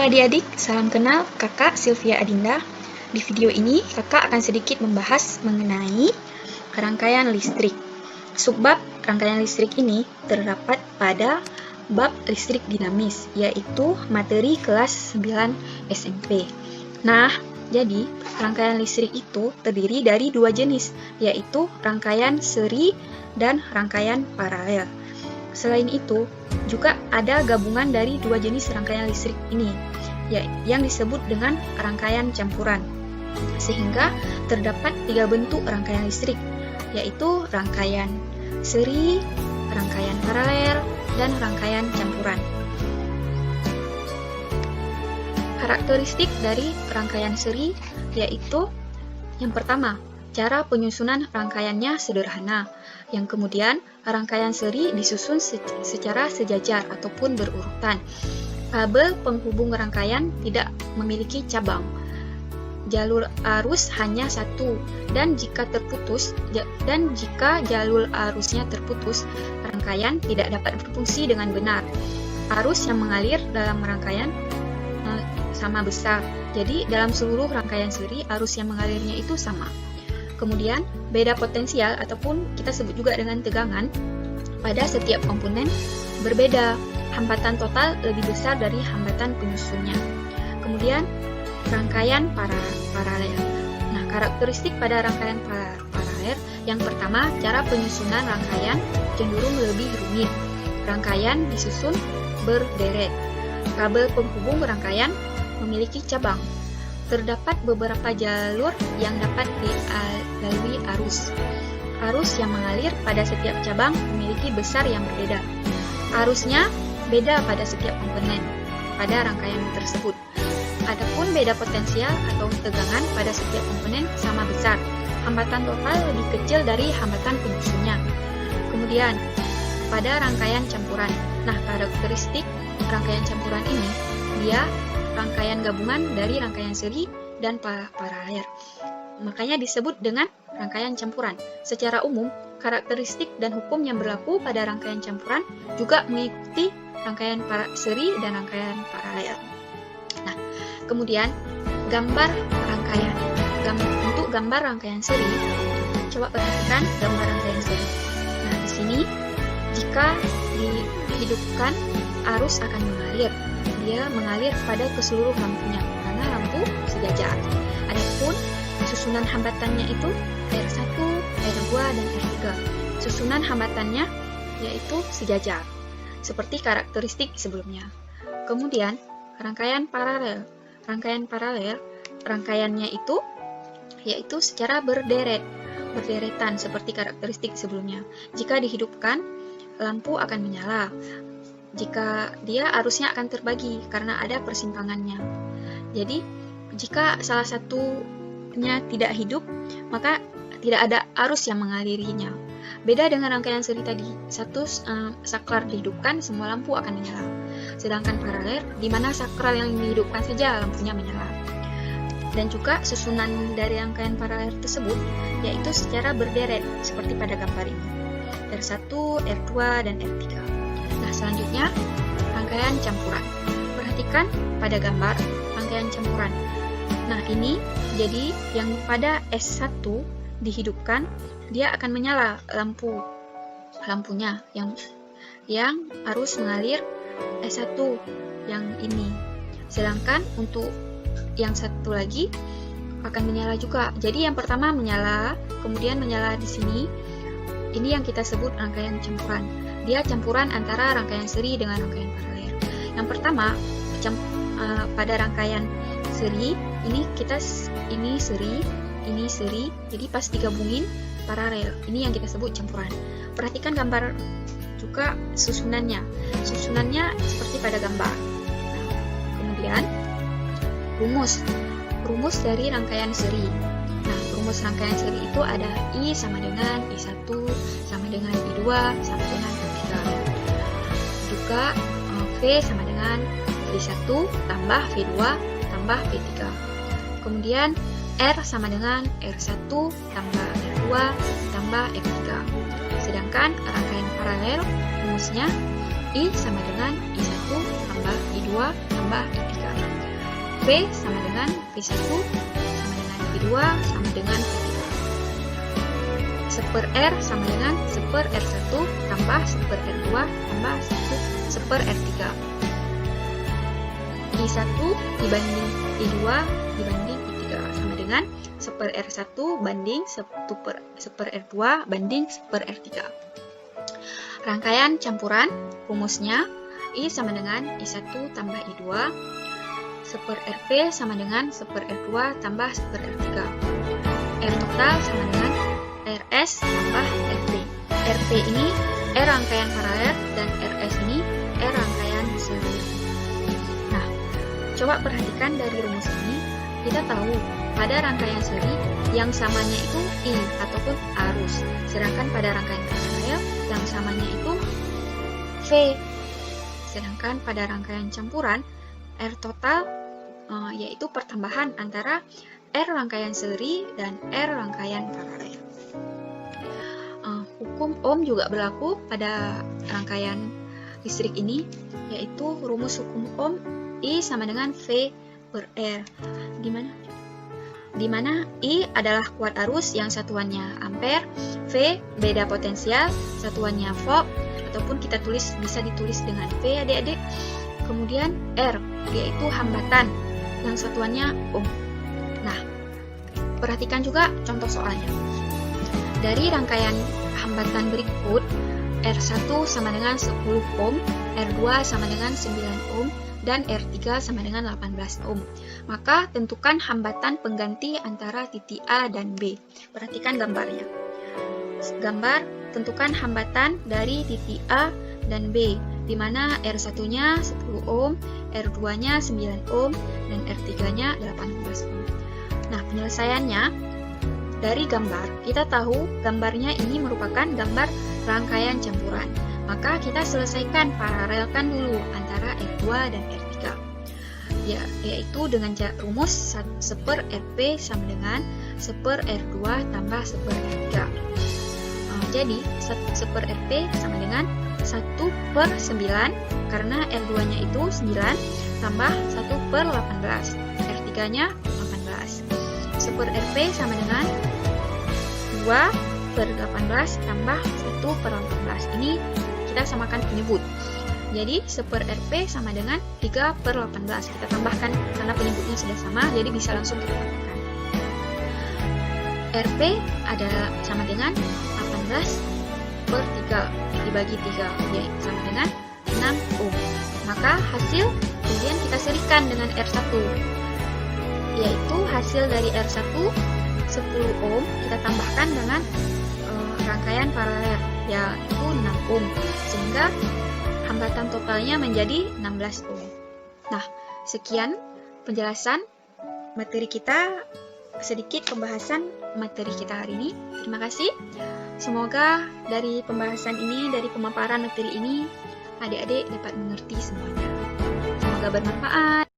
Halo adik-adik, salam kenal kakak Sylvia Adinda. Di video ini kakak akan sedikit membahas mengenai rangkaian listrik. Subbab rangkaian listrik ini terdapat pada bab listrik dinamis, yaitu materi kelas 9 SMP. Nah, jadi rangkaian listrik itu terdiri dari dua jenis, yaitu rangkaian seri dan rangkaian paralel. Selain itu, juga ada gabungan dari dua jenis rangkaian listrik ini, yang disebut dengan rangkaian campuran. Sehingga terdapat tiga bentuk rangkaian listrik, yaitu rangkaian seri, rangkaian paralel, dan rangkaian campuran. Karakteristik dari rangkaian seri yaitu yang pertama, cara penyusunan rangkaiannya sederhana. Yang kemudian, rangkaian seri disusun secara sejajar ataupun berurutan. Kabel penghubung rangkaian tidak memiliki cabang. Jalur arus hanya satu, dan jika jalur arusnya terputus, rangkaian tidak dapat berfungsi dengan benar. Arus yang mengalir dalam rangkaian sama besar. Jadi, dalam seluruh rangkaian seri, arus yang mengalirnya itu sama. Kemudian, beda potensial ataupun kita sebut juga dengan tegangan pada setiap komponen berbeda. Hambatan total lebih besar dari hambatan penyusunnya. Kemudian, rangkaian paralel. Nah, karakteristik pada rangkaian paralel, yang pertama, cara penyusunan rangkaian cenderung lebih rumit. Rangkaian disusun berderet. Kabel penghubung rangkaian memiliki cabang. Terdapat beberapa jalur yang dapat dilalui arus. Arus yang mengalir pada setiap cabang memiliki besar yang berbeda. Arusnya beda pada setiap komponen pada rangkaian tersebut. Adapun beda potensial atau tegangan pada setiap komponen sama besar. Hambatan total lebih kecil dari hambatan penyusunnya. Kemudian, pada rangkaian campuran. Nah, karakteristik rangkaian campuran ini, dia rangkaian gabungan dari rangkaian seri dan paralel. Makanya disebut dengan rangkaian campuran. Secara umum, karakteristik dan hukum yang berlaku pada rangkaian campuran juga mengikuti rangkaian seri dan rangkaian paralel. Nah, kemudian gambar rangkaian. Untuk gambar rangkaian seri, coba perhatikan gambar rangkaian seri. Nah, di sini jika dihidupkan, arus akan mengalir. Dia mengalir pada keseluruh lampunya karena lampu sejajar. Adapun susunan hambatannya itu R1, R2, dan R3. Susunan hambatannya yaitu sejajar, seperti karakteristik sebelumnya. Kemudian, rangkaian paralel. Rangkaian paralel, rangkaiannya itu yaitu secara berderetan seperti karakteristik sebelumnya. Jika dihidupkan, lampu akan menyala. Jika dia arusnya akan terbagi karena ada persimpangannya. Jadi, jika salah satunya tidak hidup, maka tidak ada arus yang mengalirinya. Beda dengan rangkaian seri tadi, satu saklar dihidupkan, semua lampu akan menyala. Sedangkan paralel, di mana saklar yang dihidupkan saja lampunya menyala. Dan juga susunan dari rangkaian paralel tersebut, yaitu secara berderet, seperti pada gambar ini. R1, R2, dan R3. Nah, selanjutnya, rangkaian campuran. Perhatikan pada gambar rangkaian campuran. Nah, ini jadi yang pada S1 dihidupkan, dia akan menyala lampunya yang arus mengalir S1 yang ini. Sedangkan untuk yang satu lagi akan menyala juga. Jadi yang pertama menyala, kemudian menyala di sini. Ini yang kita sebut rangkaian campuran. Dia campuran antara rangkaian seri dengan rangkaian paralel. Yang pertama, pada rangkaian seri, ini seri, jadi pas digabungin paralel. Ini yang kita sebut campuran. Perhatikan gambar juga susunannya. Susunannya seperti pada gambar. Nah, kemudian rumus dari rangkaian seri. Nah, rumus rangkaian seri itu ada I sama dengan I1 sama dengan I2 sama dengan I3. Juga V sama dengan V1 tambah V2 tambah V3. Kemudian R sama dengan R1 tambah R2 tambah R3. Sedangkan rangkaian paralel rumusnya I sama dengan I1 tambah I2 R2 tambah I3. V sama dengan V1 sama dengan V2 sama dengan V3. 1/R sama dengan 1/R1 tambah 1/R2 tambah 1/R3. I1 dibanding I2 dibanding I3 sama dengan 1/R1 banding 1/R2 banding 1/R3. Rangkaian campuran, rumusnya I sama dengan I1 tambah I2, 1/Rp sama dengan 1/R2 tambah 1/R3. R total sama dengan Rs tambah Rp. Rp ini R rangkaian paralel dan Rs ini R rangkaian seri. Nah, coba perhatikan dari rumus ini, kita tahu pada rangkaian seri yang samanya itu I ataupun arus, sedangkan pada rangkaian paralel yang samanya itu V. Sedangkan pada rangkaian campuran R total yaitu pertambahan antara R rangkaian seri dan R rangkaian paralel. Hukum Ohm juga berlaku pada rangkaian listrik ini, yaitu rumus hukum Ohm I sama dengan V per R, di mana I adalah kuat arus yang satuannya ampere, V beda potensial, satuannya volt, ataupun kita bisa ditulis dengan V adik-adik. Kemudian R yaitu hambatan yang satuannya ohm. Nah, perhatikan juga contoh soalnya. Dari rangkaian hambatan berikut, R1 sama dengan 10 ohm, R2 sama dengan 9 ohm, dan R3 sama dengan 18 ohm. Maka tentukan hambatan pengganti antara titik A dan B. Perhatikan gambarnya. Gambar tentukan hambatan dari titik A dan B, di mana R1-nya 10 ohm, R2-nya 9 ohm, dan R3-nya 18 ohm. Nah, penyelesaiannya dari gambar, kita tahu gambarnya ini merupakan gambar rangkaian campuran. Maka kita selesaikan, paralelkan dulu antara R2 dan R3. Yaitu dengan rumus 1/Rp sama dengan 1/R2 tambah 1/R3. Jadi 1/Rp sama dengan 1/9, karena R2-nya itu 9 tambah 1/18, R3-nya 18. 1/Rp sama dengan 2/18 tambah 1/18. Ini kita samakan penyebut. Jadi 1/Rp sama dengan 3/18. Kita tambahkan karena penyebutnya sudah sama, jadi bisa langsung kita tambahkan. Rp adalah sama dengan 18/3 dibagi 3, yaitu sama dengan 6 ohm. Maka hasil kemudian kita serikan dengan R1, yaitu hasil dari R1 10 ohm kita tambahkan dengan rangkaian paralel, yaitu 6 ohm, sehingga hambatan totalnya menjadi 16 ohm. Nah, sekian penjelasan materi kita, sedikit pembahasan materi kita hari ini. Terima kasih. Semoga dari pembahasan ini, dari pemaparan materi ini, adik-adik dapat mengerti semuanya. Semoga bermanfaat.